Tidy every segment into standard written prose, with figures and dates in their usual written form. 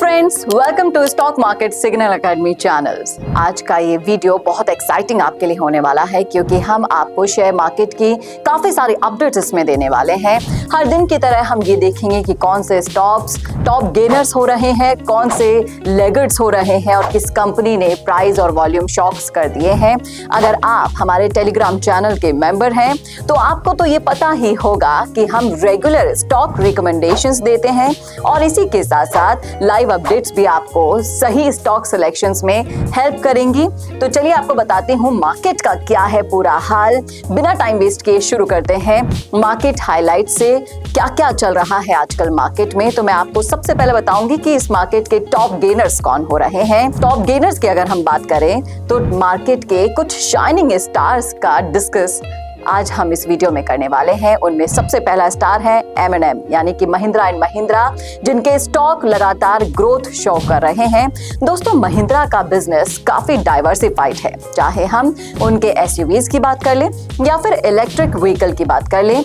Friends, welcome to stock market signal academy channels. आज का ये वीडियो बहुत एक्साइटिंग आपके लिए होने वाला है क्योंकि हम आपको शेयर मार्केट की काफी सारी अपडेट्स इसमें देने वाले हैं। हर दिन की तरह हम ये देखेंगे कि कौन से स्टॉक्स टॉप गेनर्स हो रहे हैं, कौन से लेगर्ड्स हो रहे हैं और किस कंपनी ने प्राइस और वॉल्यूम शॉक्स कर दिए हैं। अगर आप हमारे टेलीग्राम चैनल के मेंबर हैं तो आपको तो ये पता ही होगा कि हम रेगुलर स्टॉक रिकमेंडेशंस देते हैं और इसी के साथ साथ लाइव अपडेट्स भी आपको सही स्टॉक सिलेक्शंस में हेल्प करेंगी। तो चलिए आपको बताती हूँ मार्केट का क्या है पूरा हाल। बिना टाइम वेस्ट किए शुरू करते हैं मार्केट हाईलाइट से। क्या क्या चल रहा है आजकल मार्केट में, तो मैं आपको सबसे पहले बताऊंगी कि इस मार्केट के टॉप गेनर्स कौन हो रहे हैं। टॉप गेनर्स की अगर हम बात करें तो मार्केट के कुछ शाइनिंग स्टार्स का डिस्कस आज हम इस वीडियो में करने वाले हैं। उनमें सबसे पहला स्टार है M&M यानी कि महिंद्रा एंड महिंद्रा, जिनके स्टॉक लगातार ग्रोथ शो कर रहे हैं। दोस्तों, महिंद्रा का बिजनेस काफी डाइवर्सिफाइड है, चाहे हम उनके SUVs की बात कर लें या फिर इलेक्ट्रिक व्हीकल की बात कर लें,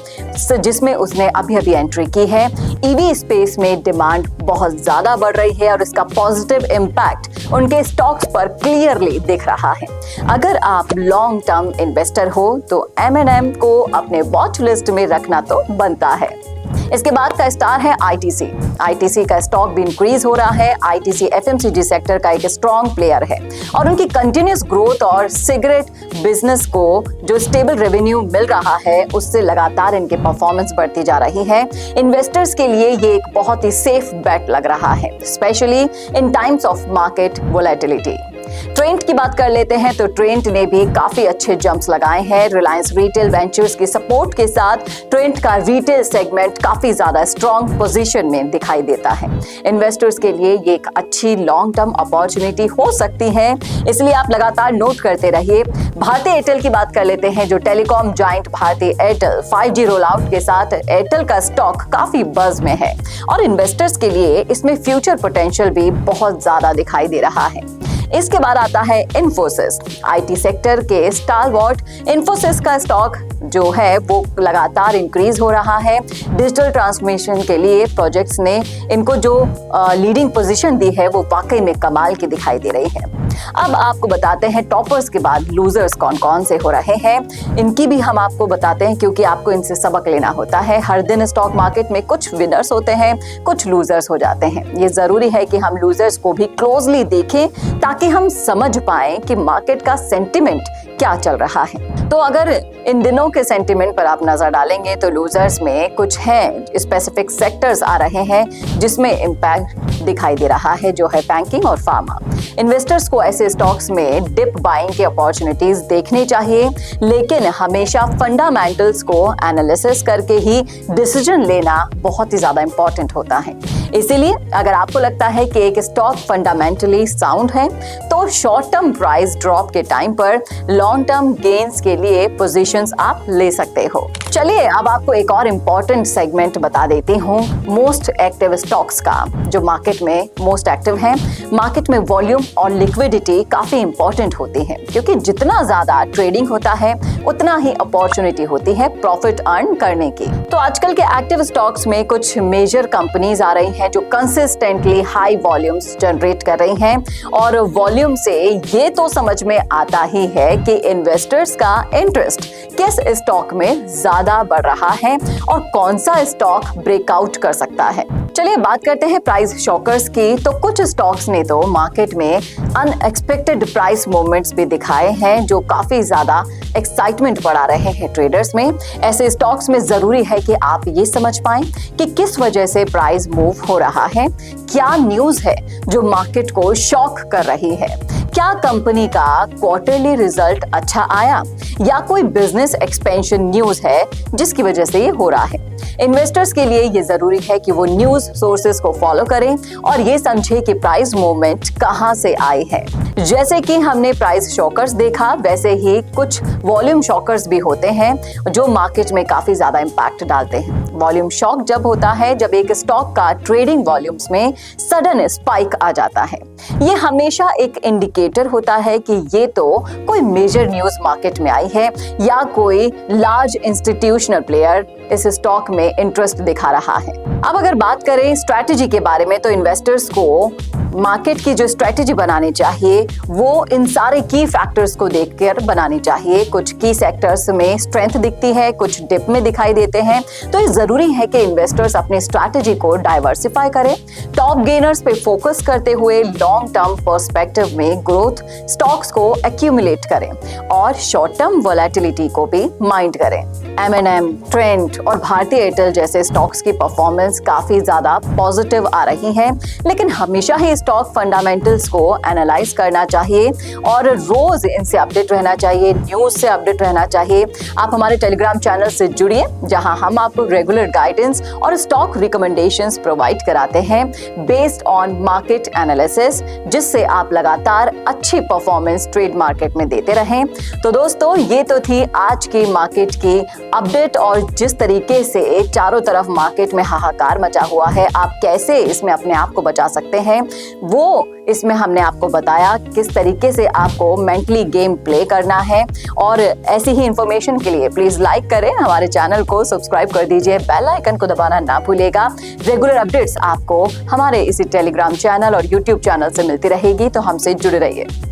जिसमें उसने अभी एंट्री की है। EV स्पेस में डिमांड बहुत ज्यादा बढ़ रही है और इसका पॉजिटिव इम्पैक्ट उनके स्टॉक्स पर क्लियरली दिख रहा है। अगर आप लॉन्ग टर्म इन्वेस्टर हो तो M&M को अपने वॉच लिस्ट में रखना तो बनता है। इसके बाद का स्टार है ITC का स्टॉक भी इंक्रीज हो रहा है। ITC FMCG सेक्टर का एक स्ट्रॉन्ग प्लेयर है और उनकी कंटिन्यूस ग्रोथ और सिगरेट बिजनेस को जो स्टेबल रेवेन्यू मिल रहा है उससे लगातार इनके परफॉर्मेंस बढ़ती जा रही है। इन्वेस्टर्स के लिए ये एक बहुत ही सेफ बेट लग रहा है, specially in times of market volatility. Trent की बात कर लेते हैं तो ट्रेंट ने भी काफी अच्छे जंप्स लगाए हैं। रिलायंस रिटेल वेंचर्स की सपोर्ट के साथ ट्रेंट का रिटेल सेगमेंट काफी ज्यादा स्ट्रॉन्ग पोजीशन में दिखाई देता है। इन्वेस्टर्स के लिए ये एक अच्छी लॉन्ग टर्म अपॉर्चुनिटी हो सकती है, इसलिए आप लगातार नोट करते रहिए। भारतीय एयरटेल की बात कर लेते हैं, जो टेलीकॉम जायंट भारतीय एयरटेल 5G रोल आउट के साथ एयरटेल का स्टॉक काफी बज में है और इन्वेस्टर्स के लिए इसमें फ्यूचर पोटेंशियल भी बहुत ज्यादा दिखाई दे रहा है। इसके बाद आता है इन्फोसिस, IT सेक्टर के स्टारवॉट इन्फोसिस का स्टॉक जो है वो लगातार इंक्रीज हो रहा है। डिजिटल ट्रांसफॉर्मेशन के लिए प्रोजेक्ट्स ने इनको जो लीडिंग पोजीशन दी है वो वाकई में कमाल की दिखाई दे रही है। अब आपको बताते हैं टॉपर्स के बाद लूजर्स कौन कौन से हो रहे हैं। इनकी भी हम आपको बताते हैं क्योंकि आपको इनसे सबक लेना होता है। हर दिन स्टॉक मार्केट में कुछ विनर्स होते हैं, कुछ लूजर्स हो जाते हैं। ये जरूरी है कि हम लूजर्स को भी क्लोजली देखें ताकि हम समझ पाएं कि मार्केट का सेंटिमेंट क्या चल रहा है। तो अगर इन दिनों के सेंटिमेंट पर आप नजर डालेंगे तो लूजर्स में कुछ हैं, स्पेसिफिक सेक्टर्स आ रहे हैं जिसमें इम्पैक्ट दिखाई दे रहा है, जो है बैंकिंग और फार्मा। इन्वेस्टर्स को ऐसे स्टॉक्स में डिप बाइंग की अपॉर्चुनिटीज देखनी चाहिए, लेकिन हमेशा फंडामेंटल्स को एनालिसिस करके ही डिसीजन लेना बहुत ही ज्यादा इंपॉर्टेंट होता है। इसीलिए अगर आपको लगता है कि एक स्टॉक फंडामेंटली साउंड है तो शॉर्ट टर्म प्राइस ड्रॉप के टाइम पर लॉन्ग टर्म गेन्स के लिए पोजीशंस आप ले सकते हो। चलिए अब आपको एक और इम्पॉर्टेंट सेगमेंट बता देती हूँ, मोस्ट एक्टिव स्टॉक्स का, जो मार्केट में मोस्ट एक्टिव हैं। मार्केट में वॉल्यूम और लिक्विडिटी काफी इंपॉर्टेंट होती है क्योंकि जितना ज्यादा ट्रेडिंग होता है उतना ही अपॉर्चुनिटी होती है प्रॉफिट अर्न करने की। तो आजकल के एक्टिव स्टॉक्स में कुछ मेजर कंपनीज आ रही हैं जो कंसिस्टेंटली हाई वॉल्यूम्स जनरेट कर रही हैं और वॉल्यूम से ये तो समझ में आता ही है कि इन्वेस्टर्स का इंटरेस्ट किस स्टॉक में ज्यादा बढ़ रहा है और कौन सा स्टॉक ब्रेकआउट कर सकता है। चलिए बात करते हैं प्राइस शॉकर्स की। तो कुछ स्टॉक्स ने तो मार्केट में अनएक्सपेक्टेड प्राइस मूवमेंट्स भी दिखाए हैं जो काफी ज्यादा एक्साइटमेंट बढ़ा रहे हैं ट्रेडर्स में। ऐसे स्टॉक्स में जरूरी है कि आप ये समझ पाएं कि किस वजह से प्राइस मूव हो रहा है, क्या न्यूज है जो मार्केट को शॉक कर रही है, क्या कंपनी का क्वार्टरली रिजल्ट अच्छा आया या कोई बिजनेस एक्सपेंशन न्यूज है जिसकी वजह से ये हो रहा है। इन्वेस्टर्स के लिए ये जरूरी है कि वो न्यूज सोर्सेज को फॉलो करें और ये समझे कि प्राइस मूवमेंट कहां से आई है। जैसे कि हमने प्राइस शॉकर्स देखा, वैसे ही कुछ वॉल्यूम शॉकर्स भी होते हैं जो मार्केट में काफी ज्यादा इंपैक्ट डालते हैं। वॉल्यूम शॉक जब होता है जब एक स्टॉक का ट्रेडिंग वॉल्यूम्स में सडन स्पाइक आ जाता है। ये हमेशा एक इंडिकेटर होता है कि ये तो कोई मेजर न्यूज मार्केट में आई है या कोई लार्ज इंस्टीट्यूशनल प्लेयर इस स्टॉक में इंटरेस्ट दिखा रहा है। अब अगर बात करें स्ट्रैटेजी के बारे में, तो इन्वेस्टर्स को मार्केट की जो स्ट्रैटेजी बनानी चाहिए वो इन सारे की फैक्टर्स को देखकर बनानी चाहिए। कुछ की सेक्टर्स में स्ट्रेंथ दिखती है, कुछ डिप में दिखाई देते हैं, तो ये जरूरी है कि इन्वेस्टर्स अपनी स्ट्रैटेजी को डाइवर्सिफाई करें, टॉप गेनर्स पे फोकस करते हुए लॉन्ग टर्म पर्सपेक्टिव में ग्रोथ स्टॉक्स को एक्यूमुलेट करें और शॉर्ट टर्म वोलेटिलिटी को भी माइंड करें। M&M, ट्रेंड और भारतीय एयरटेल जैसे स्टॉक्स की परफॉर्मेंस काफी ज्यादा पॉजिटिव आ रही है, लेकिन हमेशा ही स्टॉक फंडामेंटल्स को एनालाइज करना चाहिए और रोज इनसे अपडेट रहना चाहिए, न्यूज से अपडेट रहना चाहिए। आप हमारे टेलीग्राम चैनल से जुड़िए, जहां हम आपको रेगुलर गाइडेंस और स्टॉक रिकमेंडेशंस प्रोवाइड कराते हैं बेस्ड ऑन मार्केट एनालिसिस, जिससे आप लगातार अच्छी परफॉर्मेंस ट्रेड मार्केट में देते रहें। तो दोस्तों, ये तो थी आज की मार्केट की अपडेट और जिस तरीके से चारों तरफ मार्केट में हाहाकार मचा हुआ है, आप कैसे इसमें अपने आप को बचा सकते हैं वो इसमें हमने आपको बताया, किस तरीके से आपको मेंटली गेम प्ले करना है। और ऐसी ही इंफॉर्मेशन के लिए प्लीज लाइक करें, हमारे चैनल को सब्सक्राइब कर दीजिए, बेल आइकन को दबाना ना भूलिएगा। रेगुलर अपडेट्स आपको हमारे इसी टेलीग्राम चैनल और यूट्यूब चैनल से मिलती रहेगी, तो हमसे जुड़े रहिए।